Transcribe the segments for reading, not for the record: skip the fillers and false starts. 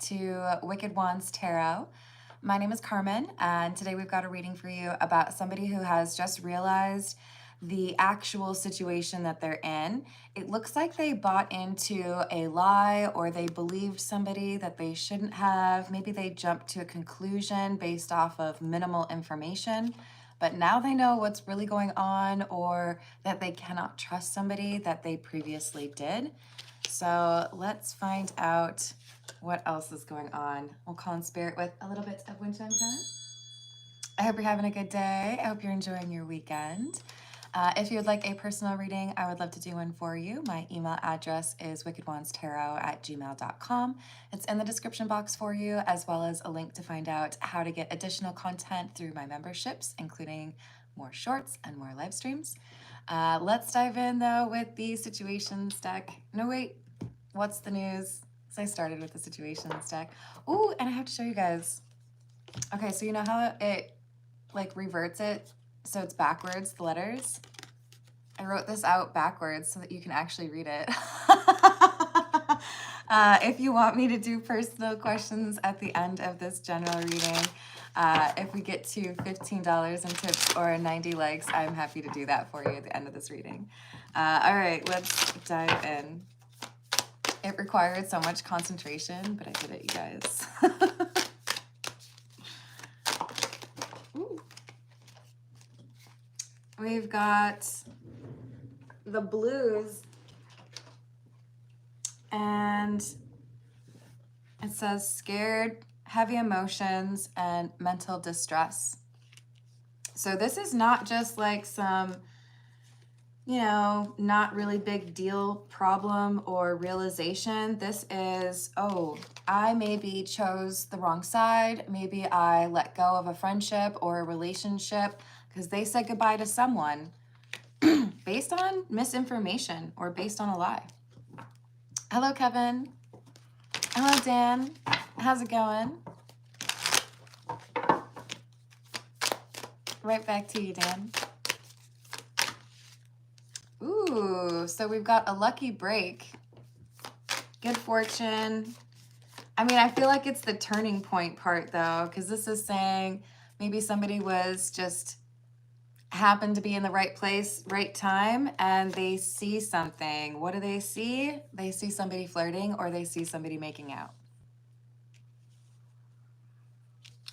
to Wicked Wands Tarot. My name is Carmen, and today we've got a reading for you about somebody who has just realized the actual situation that they're in. It looks like they bought into a lie, or they believed somebody that they shouldn't have. Maybe they jumped to a conclusion based off of minimal information, but now they know what's really going on, or that they cannot trust somebody that they previously did. So let's find out what else is going on. We'll call in spirit with a little bit of wind chime time. I hope you're having a good day. I hope you're enjoying your weekend. If you would like a personal reading, I would love to do one for you. My email address is wickedwandstarot@gmail.com. It's in the description box for you, as well as a link to find out how to get additional content through my memberships, including more shorts and more live streams. Let's dive in, though, with the situations deck. No, wait. What's the news? So I started with the situations deck. Ooh, and I have to show you guys. Okay, so you know how it, like, reverts it? So it's backwards, the letters. I wrote this out backwards so that you can actually read it. If you want me to do personal questions at the end of this general reading, if we get to $15 in tips or 90 likes, I'm happy to do that for you at the end of this reading. All right, let's dive in. It required so much concentration, but I did it, you guys. Ooh. We've got the blues, and it says scared, heavy emotions, and mental distress. So this is not just like some, you know, not really big deal problem or realization. This is, oh, I maybe chose the wrong side. Maybe I let go of a friendship or a relationship because they said goodbye to someone based on misinformation or based on a lie. Hello, Kevin. Hello, Dan. How's it going? Right back to you, Dan. Ooh, so we've got a lucky break. Good fortune. I mean, I feel like it's the turning point part, though, because this is saying maybe somebody was just happened to be in the right place, right time, and they see something. What do they see? They see somebody flirting, or they see somebody making out.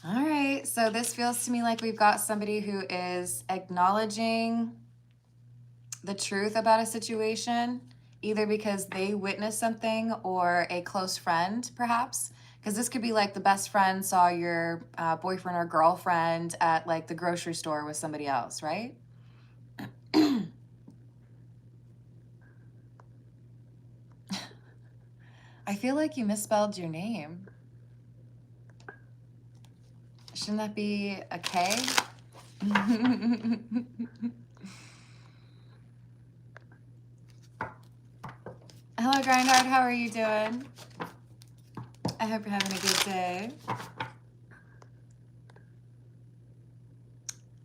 All right, so this feels to me like we've got somebody who is acknowledging the truth about a situation, either because they witnessed something or a close friend, perhaps. Because this could be like the best friend saw your boyfriend or girlfriend at like the grocery store with somebody else, right? I feel like you misspelled your name. Shouldn't that be a K? Hello, Grindhard. How are you doing? I hope you're having a good day.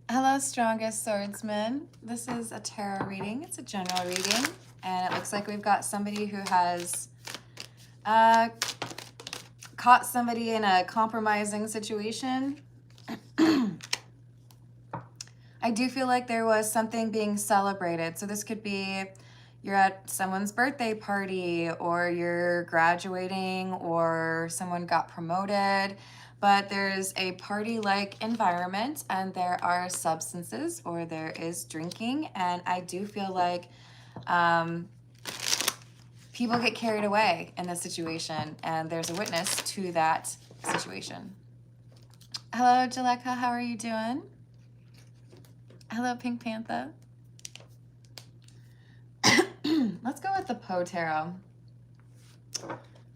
Hello, Strongest Swordsman. This is a tarot reading. It's a general reading, and it looks like we've got somebody who has caught somebody in a compromising situation. I do feel like there was something being celebrated. So this could be you're at someone's birthday party, or you're graduating, or someone got promoted, but there's a party-like environment and there are substances, or there is drinking, and I do feel like people get carried away in this situation, and there's a witness to that situation. Hello, Jaleka, how are you doing? Hello, Pink Panther. Let's go with the Poe Tarot.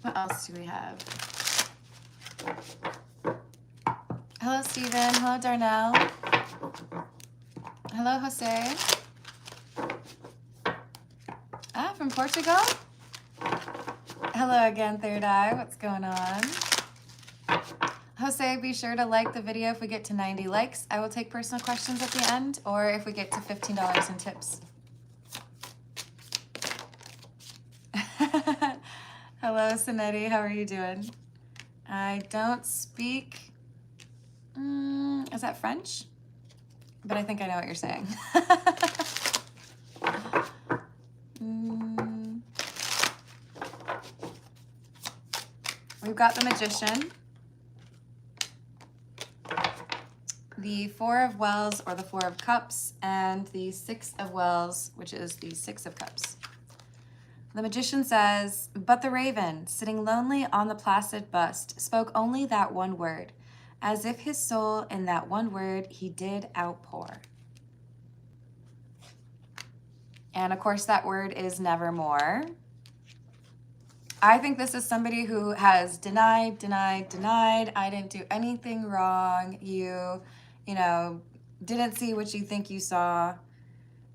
What else do we have? Hello, Steven. Hello, Darnell. Hello, Jose. Ah, from Portugal? Hello again, Third Eye. What's going on? Jose, be sure to like the video if we get to 90 likes. I will take personal questions at the end, or if we get to $15 in tips. Hello, Sinetti. How are you doing? I don't speak, is that French? But I think I know what you're saying. We've got the Magician, the Four of Wells or the Four of Cups, and the Six of Wells, which is the Six of Cups. The Magician says, but the raven, sitting lonely on the placid bust, spoke only that one word, as if his soul in that one word he did outpour. And of course that word is nevermore. I think this is somebody who has denied. I didn't do anything wrong. You know, didn't see what you think you saw.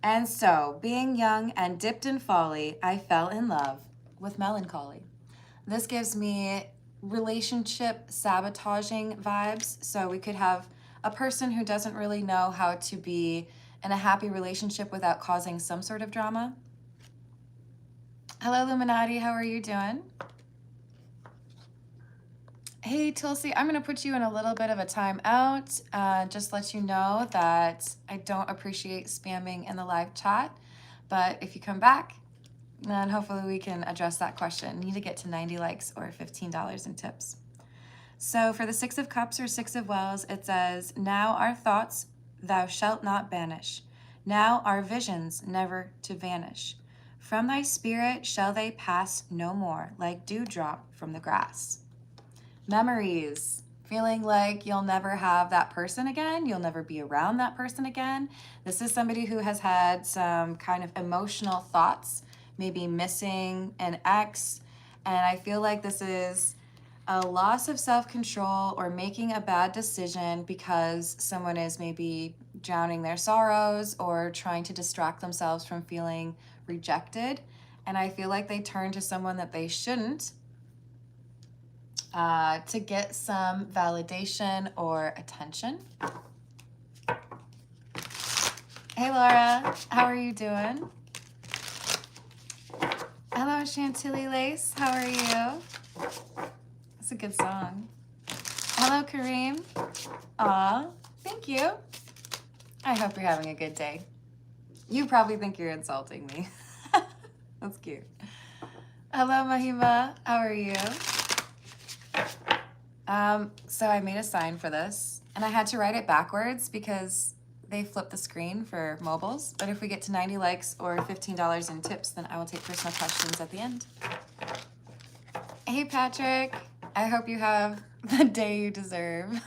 And so, being young and dipped in folly, I fell in love with melancholy. This gives me relationship sabotaging vibes. So we could have a person who doesn't really know how to be in a happy relationship without causing some sort of drama. Hello, Illuminati. How are you doing? Hey, Tulsi, I'm going to put you in a little bit of a timeout. Just let you know that I don't appreciate spamming in the live chat. But if you come back, then hopefully we can address that question. Need to get to 90 likes or $15 in tips. So for the Six of Cups or Six of Wells, it says, now our thoughts thou shalt not banish. Now our visions never to vanish. From thy spirit shall they pass no more, like dewdrop from the grass. Memories, feeling like you'll never have that person again, you'll never be around that person again. This is somebody who has had some kind of emotional thoughts, maybe missing an ex, and I feel like this is a loss of self-control or making a bad decision because someone is maybe drowning their sorrows or trying to distract themselves from feeling rejected, and I feel like they turn to someone that they shouldn't to get some validation or attention. Hey Laura, how are you doing? Hello Chantilly Lace, how are you? That's a good song. Hello Kareem. Aw, thank you. I hope you're having a good day. You probably think you're insulting me. That's cute. Hello Mahima, how are you? So I made a sign for this, and I had to write it backwards because they flip the screen for mobiles. But if we get to 90 likes or $15 in tips, then I will take personal questions at the end. Hey Patrick, I hope you have the day you deserve.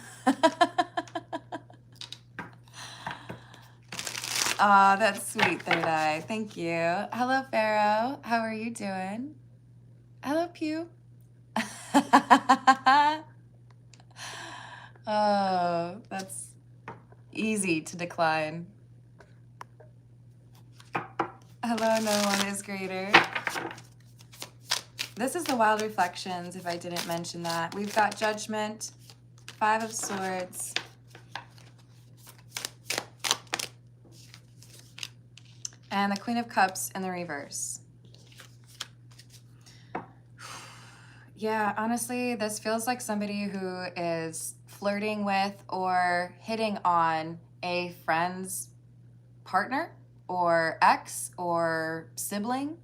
Aw, that's sweet, Third Eye. Thank you. Hello Pharaoh, how are you doing? Hello Pew. Oh, that's easy to decline. Hello, no one is greater. This is the Wild Reflections, if I didn't mention that. We've got Judgment, Five of Swords, and the Queen of Cups in the reverse. Yeah, honestly, this feels like somebody who is flirting with or hitting on a friend's partner or ex or sibling.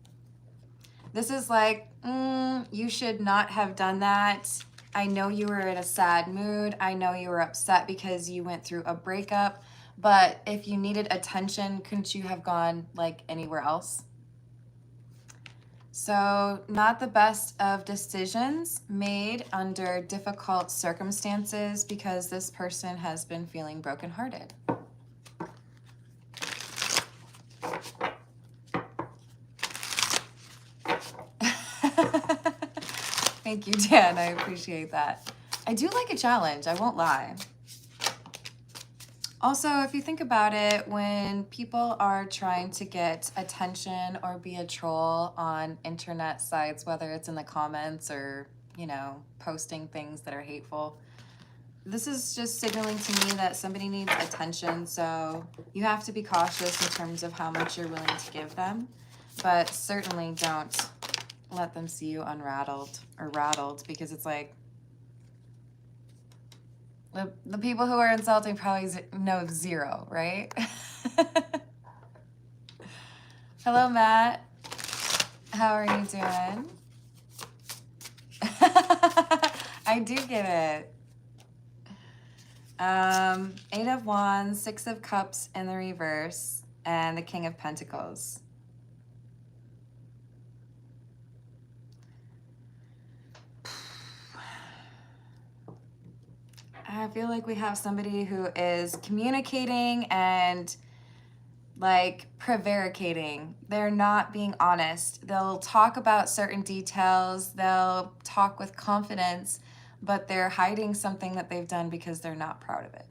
This is like, you should not have done that. I know you were in a sad mood. I know you were upset because you went through a breakup, but if you needed attention, couldn't you have gone like anywhere else? So not the best of decisions made under difficult circumstances because this person has been feeling brokenhearted. Thank you, Dan. I appreciate that. I do like a challenge, I won't lie. Also, if you think about it, when people are trying to get attention or be a troll on internet sites, whether it's in the comments or, you know, posting things that are hateful, this is just signaling to me that somebody needs attention. So you have to be cautious in terms of how much you're willing to give them, but certainly don't let them see you unrattled or rattled, because it's like, The people who are insulting probably know zero, right? Hello, Matt. How are you doing? I do get it. 8 of Wands, 6 of Cups in the reverse, and the King of Pentacles. I feel like we have somebody who is communicating and like prevaricating. They're not being honest. They'll talk about certain details, they'll talk with confidence, but they're hiding something that they've done because they're not proud of it.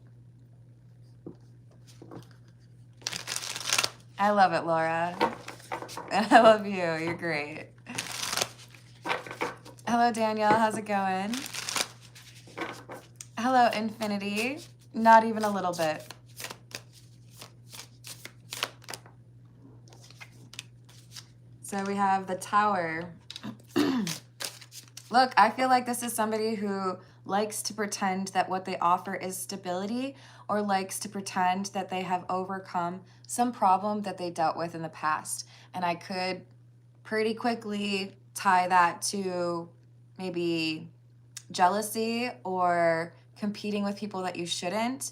I love it, Laura. And I love you. You're great. Hello, Danielle. How's it going? Hello, Infinity. Not even a little bit. So we have the Tower. Look, I feel like this is somebody who likes to pretend that what they offer is stability, or likes to pretend that they have overcome some problem that they dealt with in the past. And I could pretty quickly tie that to maybe jealousy or competing with people that you shouldn't.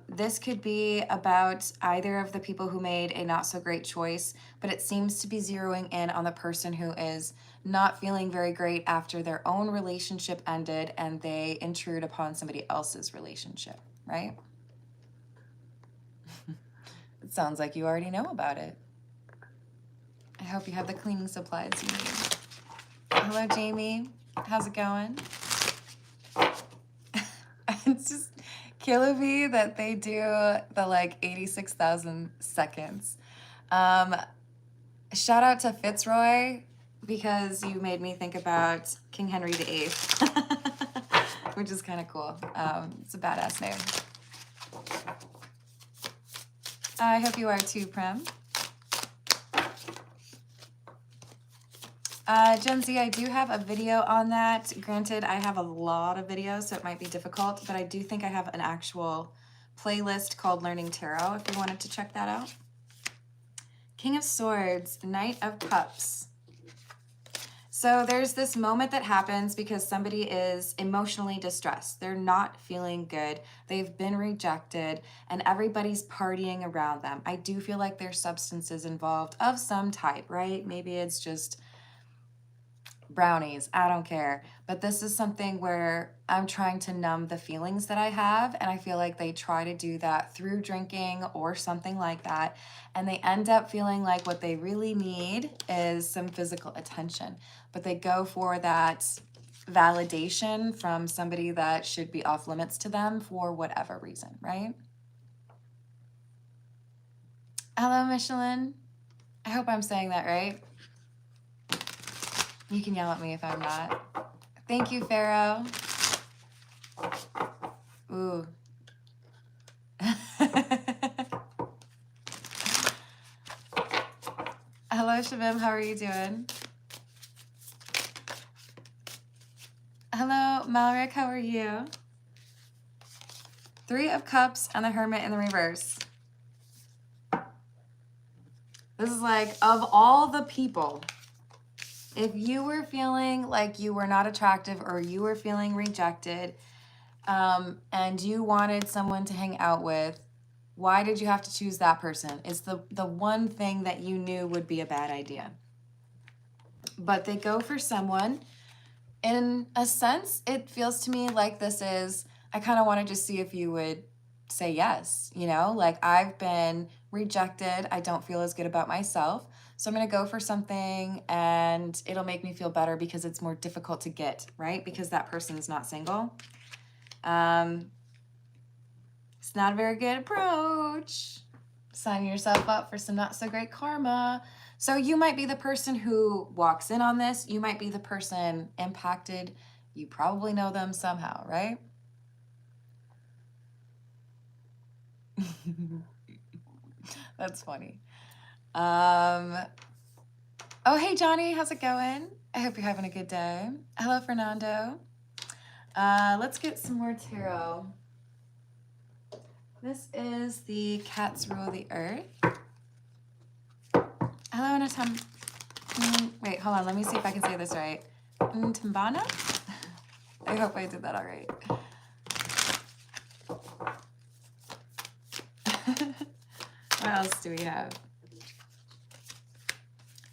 This could be about either of the people who made a not so great choice, but it seems to be zeroing in on the person who is not feeling very great after their own relationship ended and they intrude upon somebody else's relationship, right? It sounds like you already know about it. I hope you have the cleaning supplies you need. Hello, Jamie. How's it going? It's just killing me that they do the like 86,000 seconds. Shout out to Fitzroy, because you made me think about King Henry VIII, which is kind of cool. It's a badass name. I hope you are too, Prem. Gen Z, I do have a video on that. Granted, I have a lot of videos, so it might be difficult, but I do think I have an actual playlist called Learning Tarot, if you wanted to check that out. King of Swords, Knight of Cups. So there's this moment that happens because somebody is emotionally distressed. They're not feeling good. They've been rejected, and everybody's partying around them. I do feel like there's substances involved of some type, right? Maybe it's just brownies, I don't care. But this is something where I'm trying to numb the feelings that I have, and I feel like they try to do that through drinking or something like that, and they end up feeling like what they really need is some physical attention, but they go for that validation from somebody that should be off limits to them for whatever reason, right? Hello, Michelin. I hope I'm saying that right. You can yell at me if I'm not. Thank you, Pharaoh. Ooh. Hello, Shabim. How are you doing? Hello, Malric. How are you? 3 of Cups and the Hermit in the reverse. This is like, of all the people, if you were feeling like you were not attractive or you were feeling rejected, and you wanted someone to hang out with, why did you have to choose that person? It's the one thing that you knew would be a bad idea. But they go for someone. In a sense, it feels to me like this is, I kind of want to just see if you would say yes, you know? Like, I've been rejected. I don't feel as good about myself. So I'm going to go for something and it'll make me feel better because it's more difficult to get, right? Because that person's not single. It's not a very good approach. Signing yourself up for some not so great karma. So you might be the person who walks in on this. You might be the person impacted. You probably know them somehow, right? That's funny. Oh, hey, Johnny. How's it going? I hope you're having a good day. Hello, Fernando. Let's get some more tarot. This is the Cats Rule the Earth. Hello, Natam. Wait, hold on. Let me see if I can say this right. Ntambana? I hope I did that all right. What else do we have?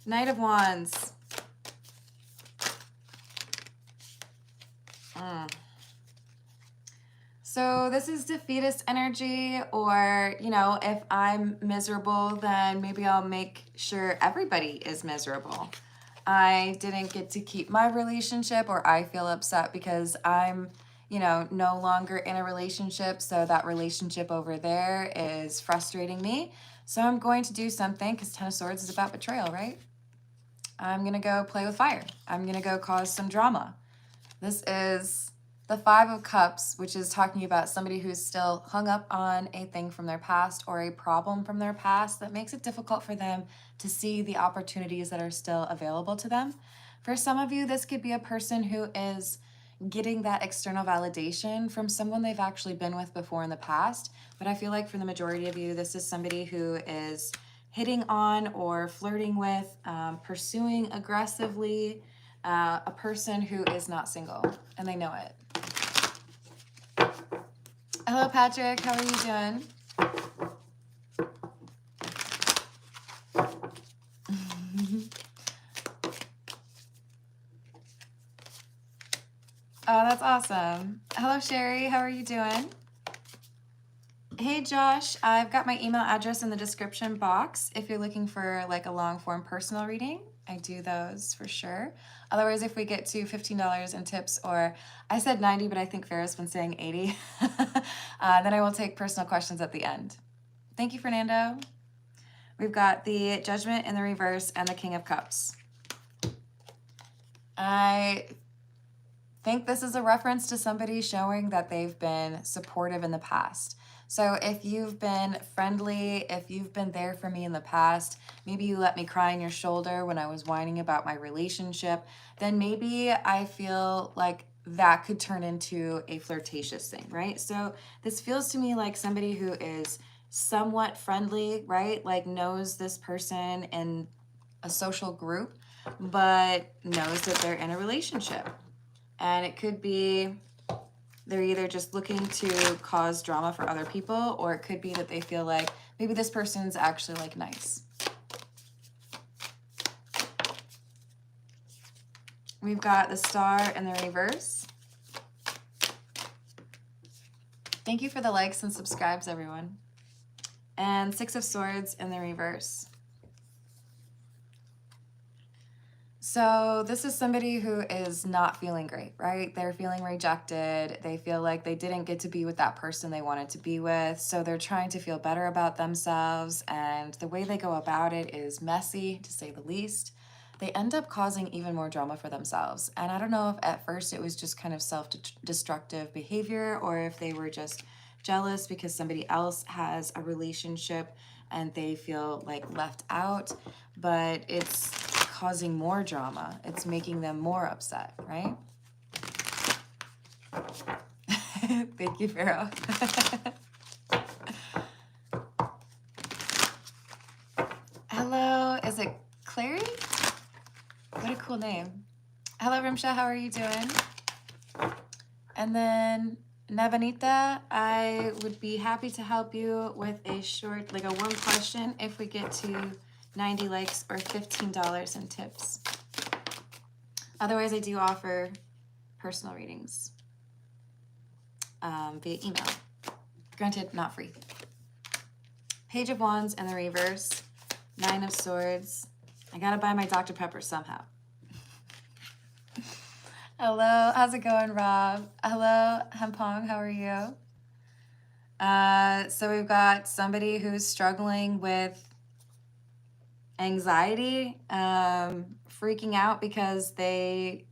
Knight of Wands. So this is defeatist energy, or, you know, if I'm miserable, then maybe I'll make sure everybody is miserable. I didn't get to keep my relationship, or I feel upset because I'm, you know, no longer in a relationship. So that relationship over there is frustrating me. So I'm going to do something, because Ten of Swords is about betrayal, right? I'm going to go play with fire. I'm going to go cause some drama. This is the Five of Cups, which is talking about somebody who's still hung up on a thing from their past or a problem from their past that makes it difficult for them to see the opportunities that are still available to them. For some of you, this could be a person who is getting that external validation from someone they've actually been with before in the past. But I feel like for the majority of you, this is somebody who is hitting on or flirting with, pursuing aggressively, a person who is not single, and they know it. Hello, Patrick. How are you doing? Oh, that's awesome. Hello, Sherry. How are you doing? Hey, Josh. I've got my email address in the description box. If you're looking for like a long form personal reading, I do those for sure. Otherwise, if we get to $15 in tips, or I said 90, but I think Farrah's been saying 80, then I will take personal questions at the end. Thank you, Fernando. We've got the Judgment in the reverse and the King of Cups. I think this is a reference to somebody showing that they've been supportive in the past. So if you've been friendly, if you've been there for me in the past, maybe you let me cry on your shoulder when I was whining about my relationship, then maybe I feel like that could turn into a flirtatious thing, right? So this feels to me like somebody who is somewhat friendly, right? Like knows this person in a social group, but knows that they're in a relationship. And it could be they're either just looking to cause drama for other people, or it could be that they feel like maybe this person's actually like nice. We've got the Star in the reverse. Thank you for the likes and subscribes, everyone. And Six of Swords in the reverse. So this is somebody who is not feeling great, right? They're feeling rejected. They feel like they didn't get to be with that person they wanted to be with. So they're trying to feel better about themselves. And the way they go about it is messy, to say the least. They end up causing even more drama for themselves. And I don't know if at first it was just kind of self-destructive behavior, or if they were just jealous because somebody else has a relationship and they feel like left out. But it's causing more drama. It's making them more upset, right? Thank you, Pharaoh. Hello, is it Clary? What a cool name. Hello, Rimsha, how are you doing? And then Navanita, I would be happy to help you with a short, like a one question if we get to 90 likes or $15 in tips. Otherwise, I do offer personal readings via email. Granted, not free. Page of Wands in the reverse. Nine of Swords. I gotta buy my Dr. Pepper somehow. Hello, how's it going, Rob? Hello, Hempong, how are you? So we've got somebody who's struggling with anxiety, freaking out because they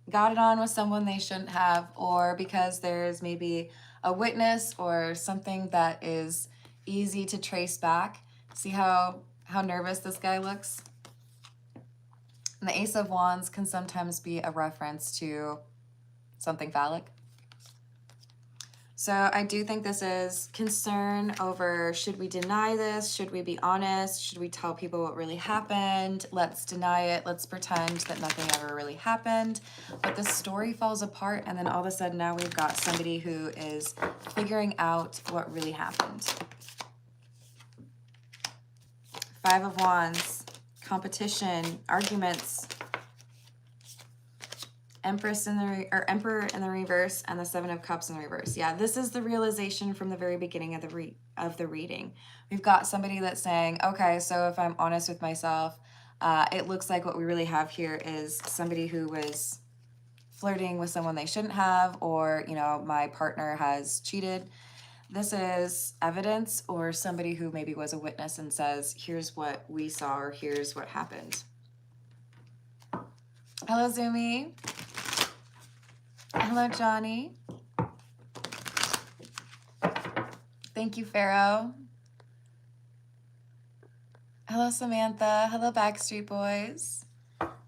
got it on with someone they shouldn't have, or because there's maybe a witness or something that is easy to trace back. See how nervous this guy looks? And the Ace of Wands can sometimes be a reference to something phallic. So I do think this is concern over, should we deny this? Should we be honest? Should we tell people what really happened? Let's deny it. Let's pretend that nothing ever really happened. But the story falls apart, and then all of a sudden now we've got somebody who is figuring out what really happened. Five of Wands, competition, arguments, Empress in the Emperor in the reverse, and the Seven of Cups in the reverse. Yeah, this is the realization from the very beginning of the reading. We've got somebody that's saying, okay, so if I'm honest with myself, it looks like what we really have here is somebody who was flirting with someone they shouldn't have, or, you know, my partner has cheated. This is evidence, or somebody who maybe was a witness and says, here's what we saw, or here's what happened. Hello, Zumi. Hello, Johnny. Thank you, Pharaoh. Hello, Samantha. Hello, Backstreet Boys.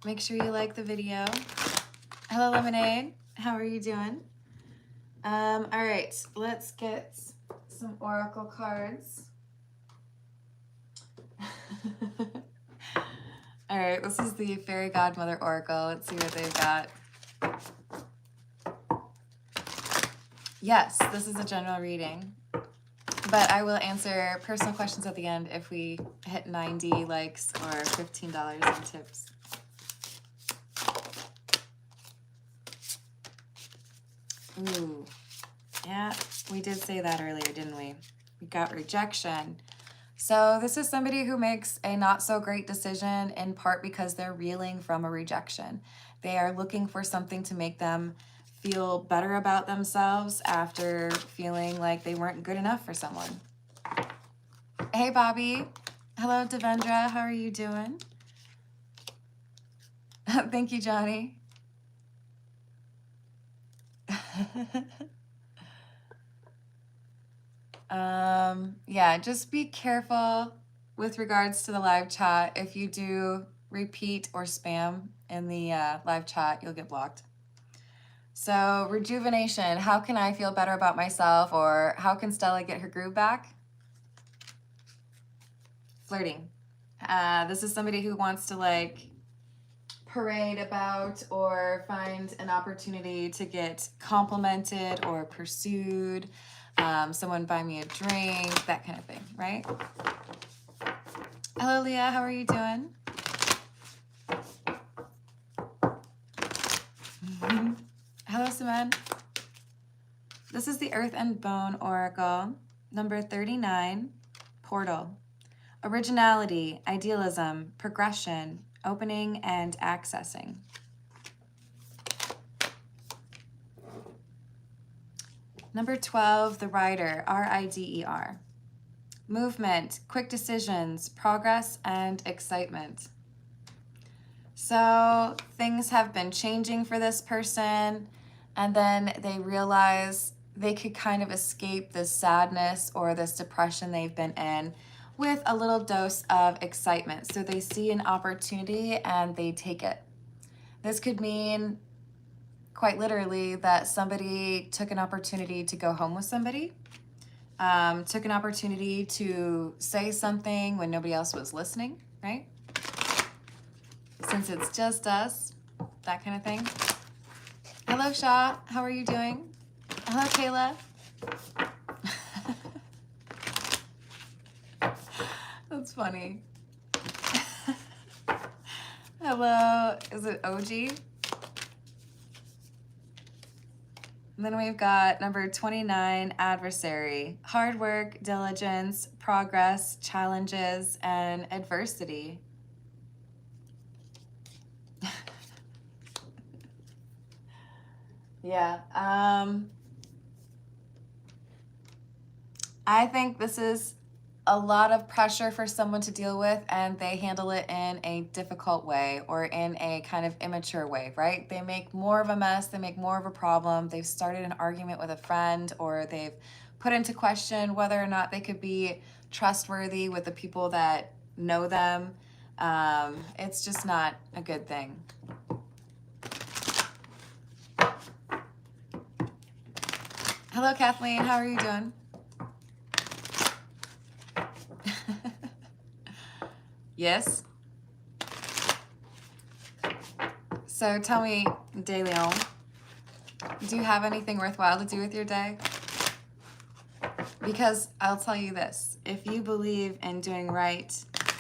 Make sure you like the video. Hello, Lemonade. How are you doing? All right, let's get some oracle cards. All right, this is the Fairy Godmother Oracle. Let's see what they've got. Yes, this is a general reading, but I will answer personal questions at the end if we hit 90 likes or $15 in tips. Ooh, yeah, we did say that earlier, didn't we? We got rejection. So this is somebody who makes a not so great decision, in part because they're reeling from a rejection. They are looking for something to make them feel better about themselves after feeling like they weren't good enough for someone. Hey, Bobby. Hello, Devendra. How are you doing? Thank you, Johnny. Yeah, just be careful with regards to the live chat. If you do repeat or spam in the live chat, you'll get blocked. So rejuvenation, how can I feel better about myself, or how can Stella get her groove back? Flirting. This is somebody who wants to like parade about or find an opportunity to get complimented or pursued. Someone buy me a drink, that kind of thing, right? Hello, Leah. How are you doing? Hello, Simone. This is the Earth and Bone Oracle, number 39, Portal. Originality, idealism, progression, opening and accessing. Number 12, the Rider, R-I-D-E-R. Movement, quick decisions, progress, and excitement. So things have been changing for this person, and then they realize they could kind of escape this sadness or this depression they've been in with a little dose of excitement. So they see an opportunity and they take it. This could mean, quite literally, that somebody took an opportunity to go home with somebody, took an opportunity to say something when nobody else was listening, right? Since it's just us, that kind of thing. Hello, Shaw. How are you doing? Hello, Kayla. That's funny. Hello, is it OG? And then we've got number 29, Adversary. Hard work, diligence, progress, challenges, and adversity. Yeah. I think this is a lot of pressure for someone to deal with, and they handle it in a difficult way or in a kind of immature way, right? They make more of a mess, they make more of a problem. They've started an argument with a friend, or they've put into question whether or not they could be trustworthy with the people that know them. It's just not a good thing. Hello, Kathleen. How are you doing? Yes. So tell me, De Leon, do you have anything worthwhile to do with your day? Because I'll tell you this, if you believe in doing right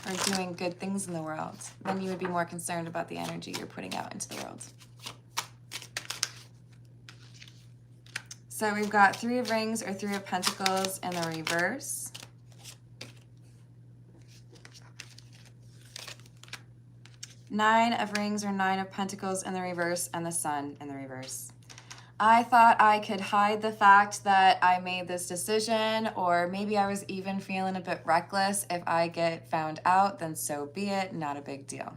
or doing good things in the world, then you would be more concerned about the energy you're putting out into the world. So we've got 3 of Rings or 3 of Pentacles in the reverse. Nine of Rings or 9 of Pentacles in the reverse, and the Sun in the reverse. I thought I could hide the fact that I made this decision, or maybe I was even feeling a bit reckless. If I get found out, then so be it, not a big deal.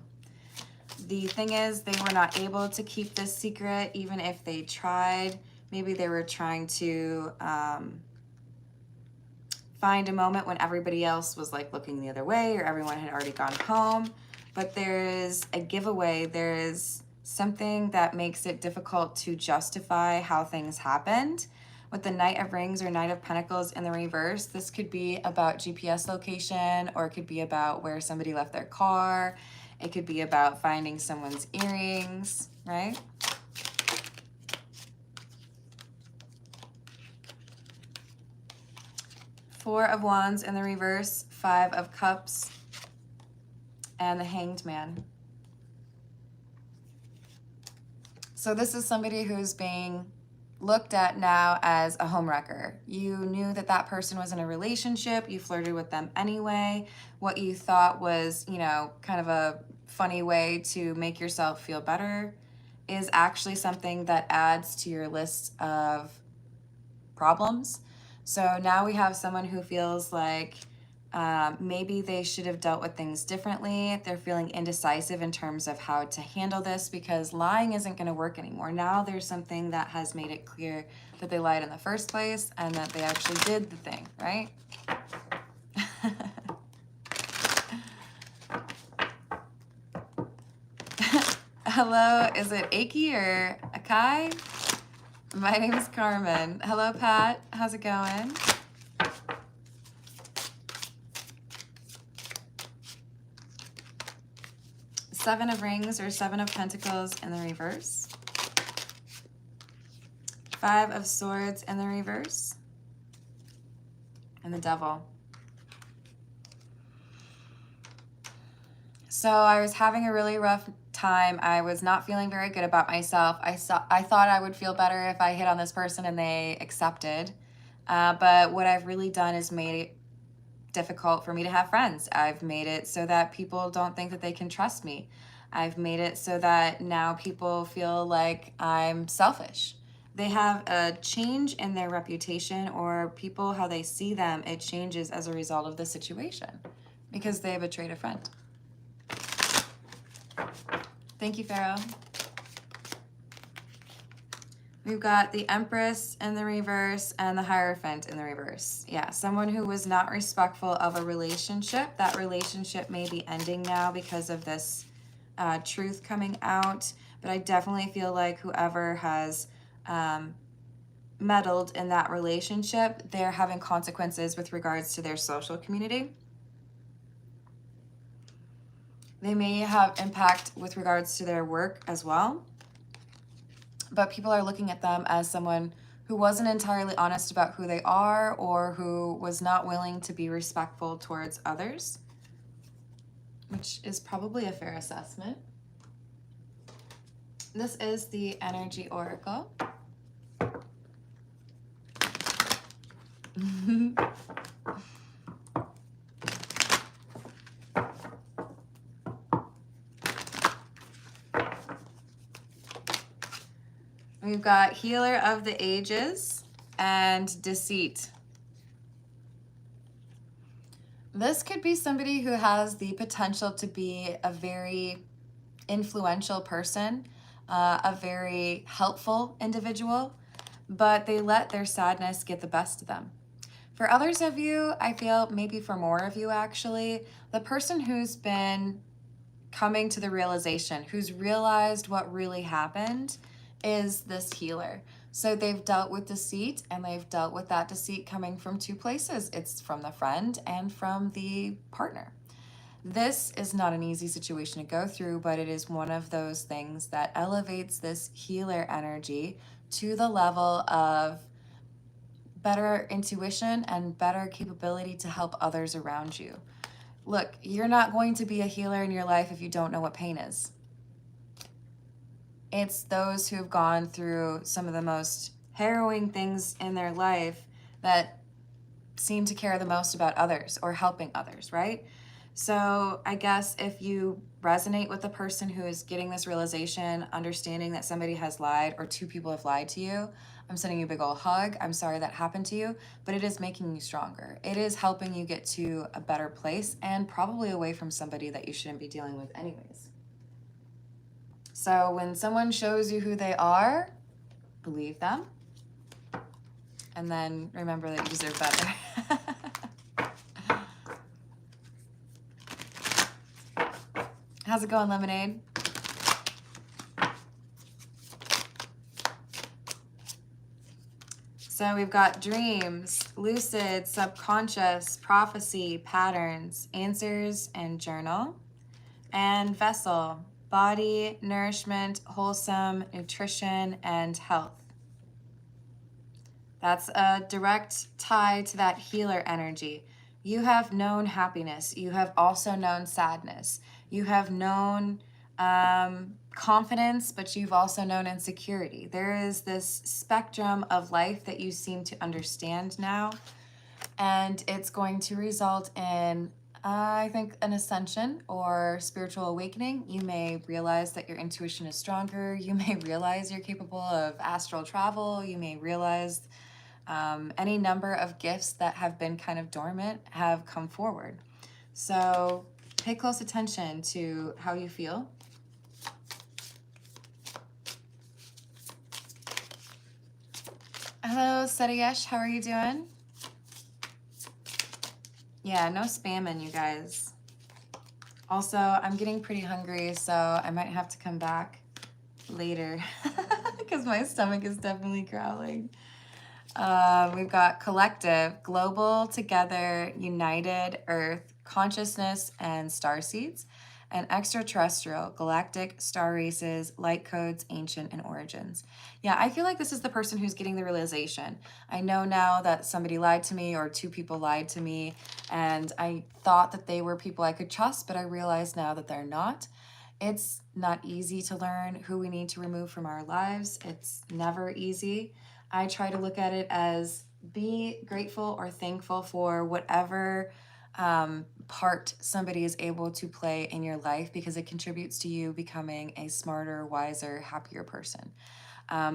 The thing is, they were not able to keep this secret, even if they tried. Maybe they were trying to find a moment when everybody else was like looking the other way, or everyone had already gone home. But there is a giveaway. There is something that makes it difficult to justify how things happened. With the Knight of Rings or Knight of Pentacles in the reverse, this could be about GPS location, or it could be about where somebody left their car. It could be about finding someone's earrings, right? Four of Wands in the reverse, 5 of Cups, and the Hanged Man. So this is somebody who's being looked at now as a homewrecker. You knew that that person was in a relationship. You flirted with them anyway. What you thought was, you know, kind of a funny way to make yourself feel better is actually something that adds to your list of problems. So now we have someone who feels like maybe they should have dealt with things differently. They're feeling indecisive in terms of how to handle this, because lying isn't going to work anymore. Now there's something that has made it clear that they lied in the first place and that they actually did the thing, right? Hello, is it Aki or Akai? My name is Carmen. Hello, Pat. How's it going? Seven of Rings or 7 of Pentacles in the reverse. 5 of Swords in the reverse. And the Devil. So I was having a really rough time. I was not feeling very good about myself. I thought I would feel better if I hit on this person and they accepted. But what I've really done is made it difficult for me to have friends. I've made it so that people don't think that they can trust me. I've made it so that now people feel like I'm selfish. They have a change in their reputation, or people, how they see them, it changes as a result of the situation because they betrayed a friend. Thank you, Pharaoh. We've got the Empress in the reverse and the Hierophant in the reverse. Yeah, someone who was not respectful of a relationship. That relationship may be ending now because of this truth coming out. But I definitely feel like whoever has meddled in that relationship, they're having consequences with regards to their social community. They may have impact with regards to their work as well. But people are looking at them as someone who wasn't entirely honest about who they are, or who was not willing to be respectful towards others, which is probably a fair assessment. This is the Energy Oracle. We've got Healer of the Ages and Deceit. This could be somebody who has the potential to be a very influential person, a very helpful individual, but they let their sadness get the best of them. For others of you, I feel maybe for more of you actually, the person who's been coming to the realization, who's realized what really happened, is this healer. So they've dealt with deceit, and they've dealt with that deceit coming from two places. It's from the friend and from the partner. This is not an easy situation to go through, but it is one of those things that elevates this healer energy to the level of better intuition and better capability to help others around you. Look, you're not going to be a healer in your life if you don't know what pain is. It's those who have gone through some of the most harrowing things in their life that seem to care the most about others or helping others, right? So I guess if you resonate with the person who is getting this realization, understanding that somebody has lied or two people have lied to you, I'm sending you a big old hug. I'm sorry that happened to you, but it is making you stronger. It is helping you get to a better place and probably away from somebody that you shouldn't be dealing with anyways. So when someone shows you who they are, believe them. And then remember that you deserve better. How's it going, Lemonade? So we've got dreams, lucid, subconscious, prophecy, patterns, answers, and journal. And vessel, body, nourishment, wholesome, nutrition, and health. That's a direct tie to that healer energy. You have known happiness. You have also known sadness. You have known confidence, but you've also known insecurity. There is this spectrum of life that you seem to understand now, and it's going to result in, I think, an ascension or spiritual awakening. You may realize that your intuition is stronger. You may realize you're capable of astral travel. You may realize any number of gifts that have been kind of dormant have come forward. So pay close attention to how you feel. Hello, Sadiyesh, how are you doing? Yeah, no spamming, you guys. Also, I'm getting pretty hungry, so I might have to come back later because my stomach is definitely growling. We've got collective, global, together, united, earth, consciousness, and star seeds, and extraterrestrial, galactic, star races, light codes, ancient, and origins. Yeah, I feel like this is the person who's getting the realization. I know now that somebody lied to me or two people lied to me, and I thought that they were people I could trust, but I realize now that they're not. It's not easy to learn who we need to remove from our lives. It's never easy. I try to look at it as be grateful or thankful for whatever part somebody is able to play in your life, because it contributes to you becoming a smarter, wiser, happier person.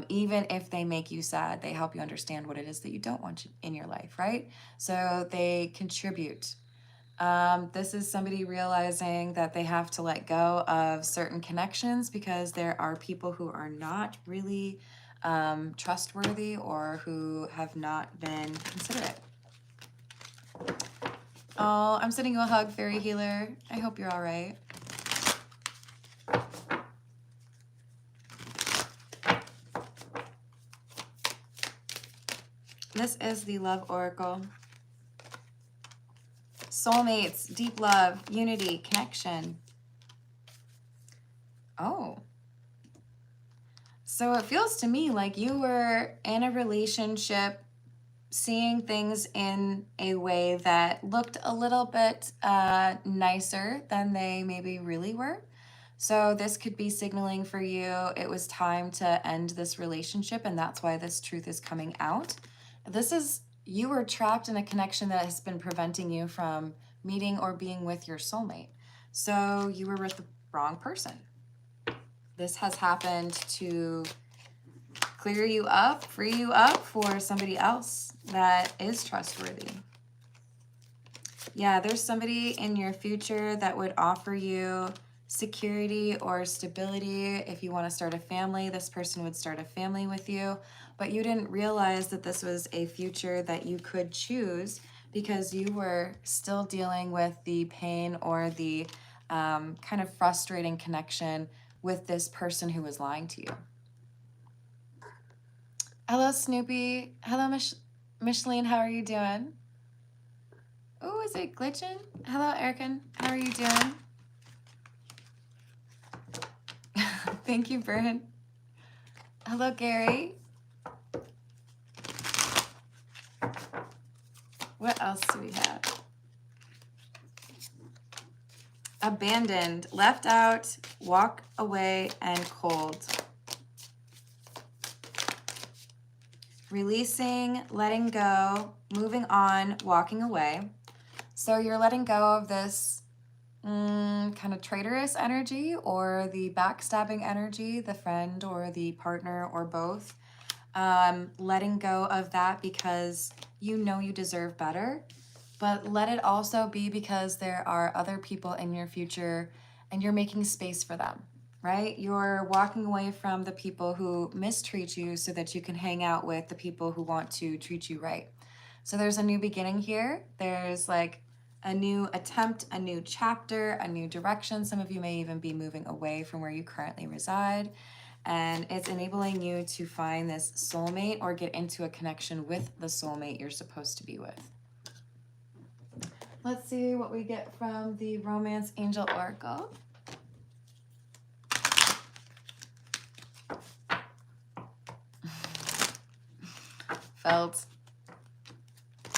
Even if they make you sad, they help you understand what it is that you don't want in your life, right? So they contribute. This is somebody realizing that they have to let go of certain connections because there are people who are not really trustworthy or who have not been considerate. Oh, I'm sending you a hug, Fairy Healer. I hope you're all right. This is the Love Oracle. Soulmates, deep love, unity, connection. Oh. So it feels to me like you were in a relationship, seeing things in a way that looked a little bit nicer than they maybe really were. So this could be signaling for you it was time to end this relationship, and that's why this truth is coming out. This is, you were trapped in a connection that has been preventing you from meeting or being with your soulmate. So you were with the wrong person. This has happened to clear you up, free you up for somebody else that is trustworthy. Yeah, there's somebody in your future that would offer you security or stability. If you want to start a family, this person would start a family with you, but you didn't realize that this was a future that you could choose because you were still dealing with the pain or the kind of frustrating connection with this person who was lying to you. Hello, Snoopy. Hello, Micheline. How are you doing? Oh, is it glitching? Hello, Erican. How are you doing? Thank you, Bern. Hello, Gary. What else do we have? Abandoned, left out, walk away, and cold. Releasing, letting go, moving on, walking away. So you're letting go of this kind of traitorous energy or the backstabbing energy, the friend or the partner or both. Letting go of that because you know you deserve better, but let it also be because there are other people in your future and you're making space for them, right? You're walking away from the people who mistreat you so that you can hang out with the people who want to treat you right. So there's a new beginning here. There's like a new attempt, a new chapter, a new direction. Some of you may even be moving away from where you currently reside. And it's enabling you to find this soulmate or get into a connection with the soulmate you're supposed to be with. Let's see what we get from the Romance Angel Oracle. Felt.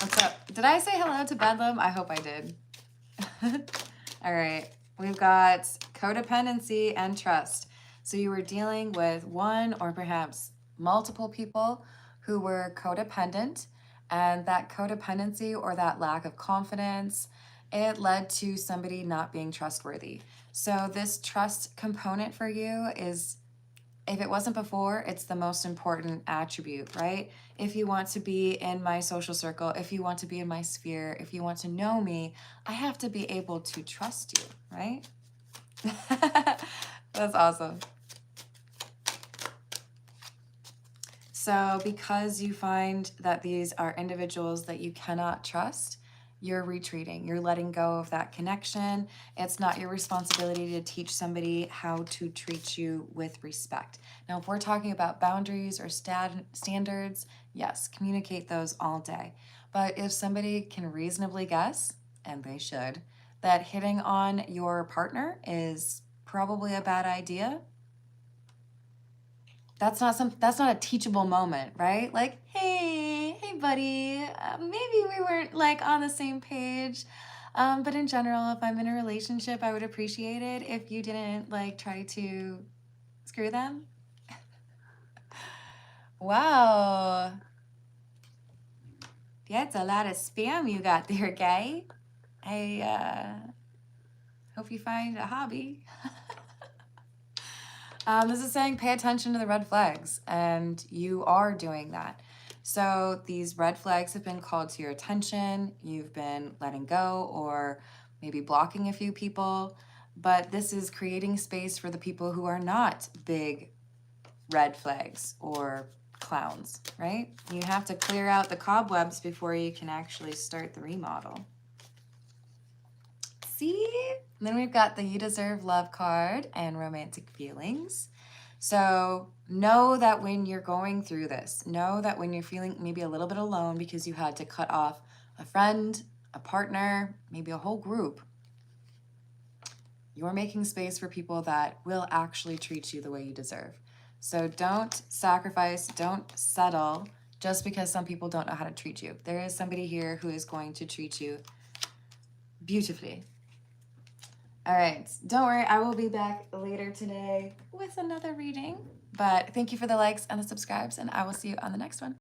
What's up? Did I say hello to Bedlam? I hope I did. All right. We've got codependency and trust. So you were dealing with one or perhaps multiple people who were codependent, and that codependency or that lack of confidence, it led to somebody not being trustworthy. So this trust component for you is, if it wasn't before, it's the most important attribute, right? If you want to be in my social circle, if you want to be in my sphere, if you want to know me, I have to be able to trust you, right? That's awesome. So because you find that these are individuals that you cannot trust, you're retreating. You're letting go of that connection. It's not your responsibility to teach somebody how to treat you with respect. Now, if we're talking about boundaries or standards, yes, communicate those all day. But if somebody can reasonably guess, and they should, that hitting on your partner is probably a bad idea, that's not a teachable moment, right? Like, hey buddy, maybe we weren't like on the same page, but in general, if I'm in a relationship, I would appreciate it if you didn't like try to screw them. Wow, that's a lot of spam you got there, guy. I hope you find a hobby. This is saying pay attention to the red flags, and you are doing that. So these red flags have been called to your attention. You've been letting go or maybe blocking a few people, but this is creating space for the people who are not big red flags or clowns, right? You have to clear out the cobwebs before you can actually start the remodel. See? And then we've got the You Deserve Love card and romantic feelings. So know that when you're going through this, know that when you're feeling maybe a little bit alone because you had to cut off a friend, a partner, maybe a whole group, you're making space for people that will actually treat you the way you deserve. So don't sacrifice, don't settle just because some people don't know how to treat you. There is somebody here who is going to treat you beautifully. All right, don't worry, I will be back later today with another reading. But thank you for the likes and the subscribes, and I will see you on the next one.